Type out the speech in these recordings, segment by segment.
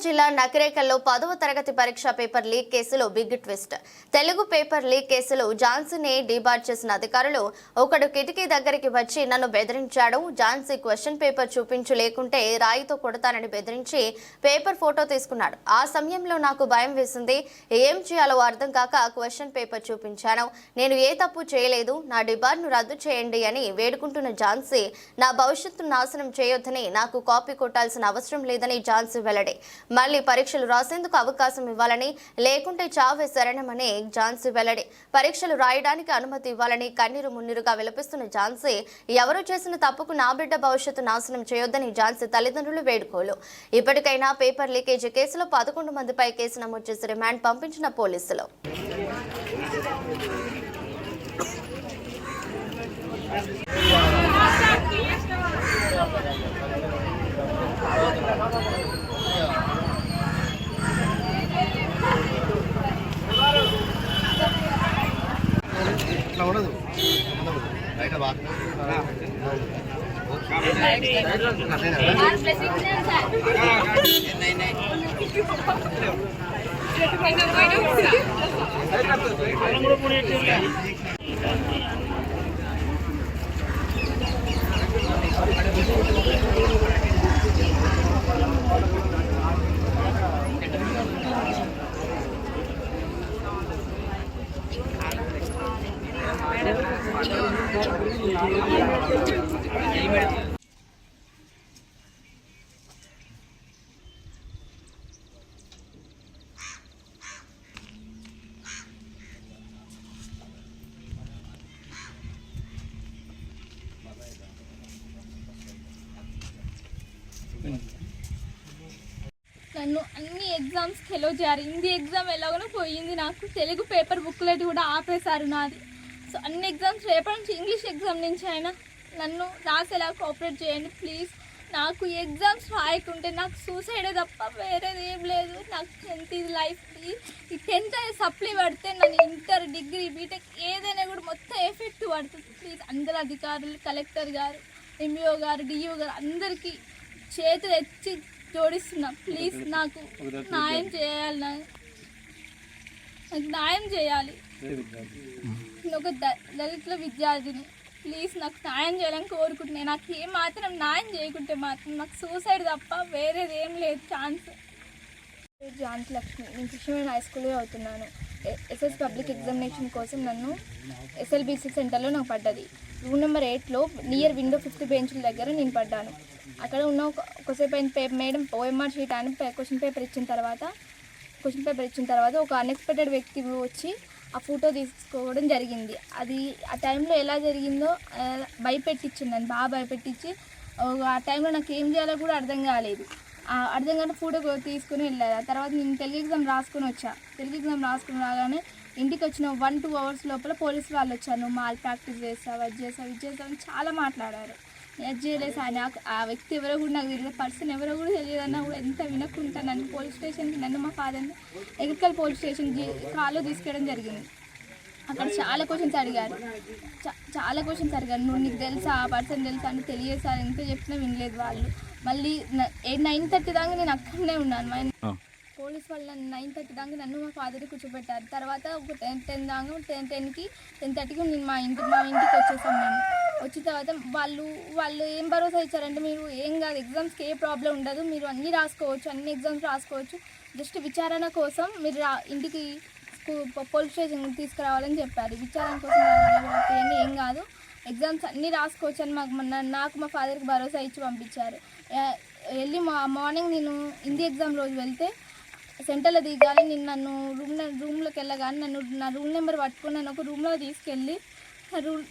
జిల్లా నకిరేకల్లో 10వ తరగతి పరీక్ష పేపర్ లీక్ కేసులో big twist. Telugu paper leak కేసులో ఝాన్సీని డీబార్ చేసిన అధికారులు ఒకడు కిటికీ దగ్గరికి వచ్చి నన్ను బెదిరించాడు. ఝాన్సీ క్వశ్చన్ పేపర్ చూపించు లేకుంటే రాయితో కొడతానని బెదిరించి పేపర్ ఫోటో తీసుకున్నాడు. ఆ సమయంలో నాకు భయం వేసింది. ఏం చేయాలో అర్థం కాక క్వశ్చన్ పేపర్ చూపించాను. నేను ఏ తప్పు చేయలేదు, నా డిబార్ను రద్దు చేయండి అని వేడుకుంటున్న ఝాన్సీ నా భవిష్యత్తును నాశనం చేయొద్దని, నాకు కాపీ కొట్టాల్సిన అవసరం లేదని ఝాన్సీ వెల్లడి. మళ్లీ పరీక్షలు రాసేందుకు అవకాశం ఇవ్వాలని, లేకుంటే చావే శరణమని ఝాన్సీ వెల్లడి. పరీక్షలు రాయడానికి అనుమతి ఇవ్వాలని కన్నీరు మున్నీరుగా విలపిస్తున్న ఝాన్సీ ఎవరు చేసిన తప్పుకు నా బిడ్డ భవిష్యత్తు నాశనం చేయొద్దని ఝాన్సీ తల్లిదండ్రులు వేడుకోలు. ఇప్పటికైనా పేపర్ లీకేజీ కేసులో 11 మందిపై కేసు నమోదు చేసి రిమాండ్ పంపించిన పోలీసులు. నన్ను అన్ని ఎగ్జామ్స్కి ఎలో చేయాలి. హిందీ ఎగ్జామ్ ఎలాగో పోయింది, నాకు తెలుగు పేపర్ బుక్లెట్ కూడా ఆపేశారు నాది. సో అన్ని ఎగ్జామ్స్ రేపటి నుంచి ఇంగ్లీష్ ఎగ్జామ్ నుంచి అయినా నన్ను రాసేలా కోఆపరేట్ చేయండి ప్లీజ్. నాకు ఎగ్జామ్స్ రాయకుంటే నాకు సూసైడే తప్ప వేరేది ఏం లేదు. నాకు 10th ఇది లైఫ్. ఈ 10th సప్లీ పడితే నన్ను ఇంటర్, డిగ్రీ, బీటెక్ ఏదైనా కూడా మొత్తం ఎఫెక్ట్ పడుతుంది. ప్లీజ్ అందరు అధికారులు, కలెక్టర్ గారు, ఎంఈఓ గారు, డిఈఓ గారు అందరికీ చేతులు ఎత్తి జోడిస్తున్నా. ప్లీజ్ నాకు న్యాయం చేయాలి, నాకు న్యాయం చేయాలి. నేను ఒక దళితుల విద్యార్థిని. ప్లీజ్ నాకు న్యాయం చేయాలని కోరుకుంటున్నాను. నాకు ఏమాత్రం న్యాయం చేయకుంటే మాత్రం నాకు సూసైడ్ తప్ప వేరేది ఏం లేదు ఛాన్స్. ఝాన్సీ లక్ష్మి, నేను కృష్ణవేణి హై స్కూల్లో అవుతున్నాను. ఎస్ఎస్ పబ్లిక్ ఎగ్జామినేషన్ కోసం నన్ను ఎస్ఎల్బిసి సెంటర్లో నాకు పడ్డది. రూమ్ నెంబర్ 8లో నియర్ విండో 5th బెంచ్ల దగ్గర నేను పడ్డాను. అక్కడ ఉన్న ఒకసేపు అయిన మేడం ఓఎంఆర్ షీట్ అని క్వశ్చన్ పేపర్ ఇచ్చిన తర్వాత ఒక అన్ఎక్స్పెక్టెడ్ వ్యక్తి వచ్చి ఆ ఫోటో తీసుకోవడం జరిగింది. అది ఆ టైంలో ఎలా జరిగిందో భయపెట్టించిందని బాగా భయపెట్టించి ఆ టైంలో నాకు ఏం చేయాలో కూడా అర్థం కాలేదు. అర్థం కాని ఫోటో తీసుకుని వెళ్ళారు. ఆ తర్వాత నేను తెలుగు ఎగ్జామ్ రాసుకుని రాగానే ఇంటికి వచ్చిన 1-2 అవర్స్ లోపల పోలీసు వాళ్ళు వచ్చారు. నువ్వు మాల్ ప్రాక్టీస్ చేస్తావు, అది చేస్తావు అని చాలా మాట్లాడారు. అది చేయలేదు సార్. ఆ వ్యక్తి ఎవరో కూడా నాకు తెలియదు, పర్సన్ ఎవరో కూడా తెలియదన్నా కూడా ఎంత వినకుండా నన్ను పోలీస్ స్టేషన్కి, నన్ను మా ఫాదర్ని ఎగ్రికల్ పోలీస్ స్టేషన్కి కాల్లో తీసుకెళ్ళడం జరిగింది. అక్కడ చాలా క్వశ్చన్స్ అడిగారు. నువ్వు నీకు తెలుసా, ఆ పర్సన్ తెలుసా అని తెలియదు సార్. ఎంత చెప్పినా వినలేదు వాళ్ళు. మళ్ళీ 9:30 దాకా నేను అక్కడనే ఉన్నాను. పోలీస్ వాళ్ళు 9:30 దాకా నన్ను మా ఫాదర్ని కూర్చోబెట్టారు. తర్వాత ఒక 10 దాకా 10:30కి నేను మా ఇంటికి వచ్చేసాను. నేను వచ్చిన తర్వాత వాళ్ళు ఏం భరోసా ఇచ్చారంటే, మీరు ఏం కాదు, ఎగ్జామ్స్కి ఏ ప్రాబ్లం ఉండదు, మీరు అన్ని ఎగ్జామ్స్ రాసుకోవచ్చు, జస్ట్ విచారణ కోసం మీరు ఇంటికి పోలీస్ స్టేషన్ తీసుకురావాలని చెప్పారు. విచారణ కోసం ఏం కాదు, ఎగ్జామ్స్ అన్నీ రాసుకోవచ్చు అని నాకు మా ఫాదర్కి భరోసా ఇచ్చి పంపించారు. వెళ్ళి మార్నింగ్ నేను హిందీ ఎగ్జామ్ రోజు వెళ్తే సెంటర్లో దిగాలి. నేను రూమ్లోకి వెళ్ళగానే నా రూమ్ నెంబర్ పట్టుకుని నన్ను ఒక రూమ్లో తీసుకెళ్ళి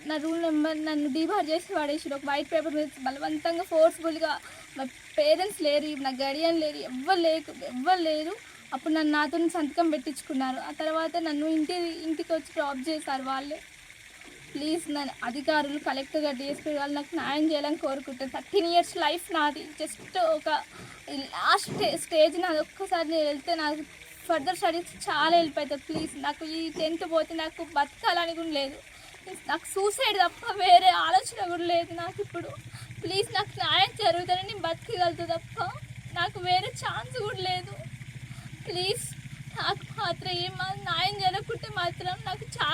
నా రూల్ నెంబర్ నన్ను డీబార్ చేసి పడేసి ఒక వైట్ పేపర్ మీద బలవంతంగా ఫోర్స్ఫుల్గా. నా పేరెంట్స్ లేరు, నా గడియన్ లేరు, ఎవ్వరు లేరు. అప్పుడు నాతో సంతకం పెట్టించుకున్నారు. ఆ తర్వాత నన్ను ఇంటికి వచ్చి డ్రాప్ చేశారు వాళ్ళే. ప్లీజ్ నన్ను అధికారులు, కలెక్టర్ గారు, డిఎస్పీ వాళ్ళు నాకు న్యాయం చేయాలని కోరుకుంటాను. 13 years లైఫ్ నాది. జస్ట్ ఒక లాస్ట్ స్టేజ్ నాది. ఒక్కసారి నేను వెళ్తే నాకు ఫర్దర్ స్టడీస్ చాలా హెల్ప్ అవుతుంది. ప్లీజ్ నాకు ఈ 10th పోతే నాకు బతకాలని కూడా లేదు. నాకు సూసైడ్ తప్ప వేరే ఆలోచన కూడా లేదు నాకు ఇప్పుడు. ప్లీజ్ నాకు న్యాయం జరుగుతుందని నేను బతకగలుగుతా తప్ప నాకు వేరే ఛాన్స్ కూడా లేదు. ప్లీజ్ నాకు మాత్రం న్యాయం జరగకుంటే మాత్రం నాకు చాలా